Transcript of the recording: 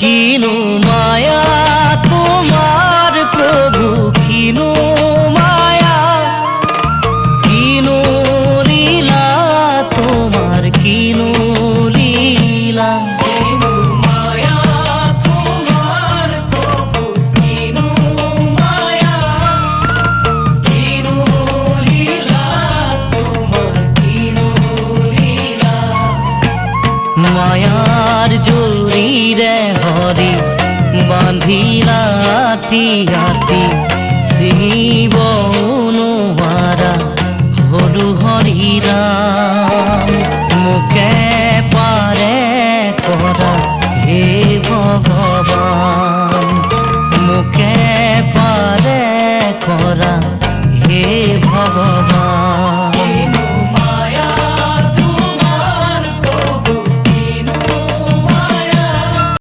কিনু মায়া তোমার প্রভু, কিনু মায়া, কিনু লীলা তোমার, কিনু লীলা। কিনু মায়া তোমার প্রভু, কিনু মায়া, কিনু লীলা তোমার, কিনু লীলা। মায়ার জড়িরে হরি বাঁধিলা তিয়াতি, শিব অনুমারা হলু হরিরাম। মুখে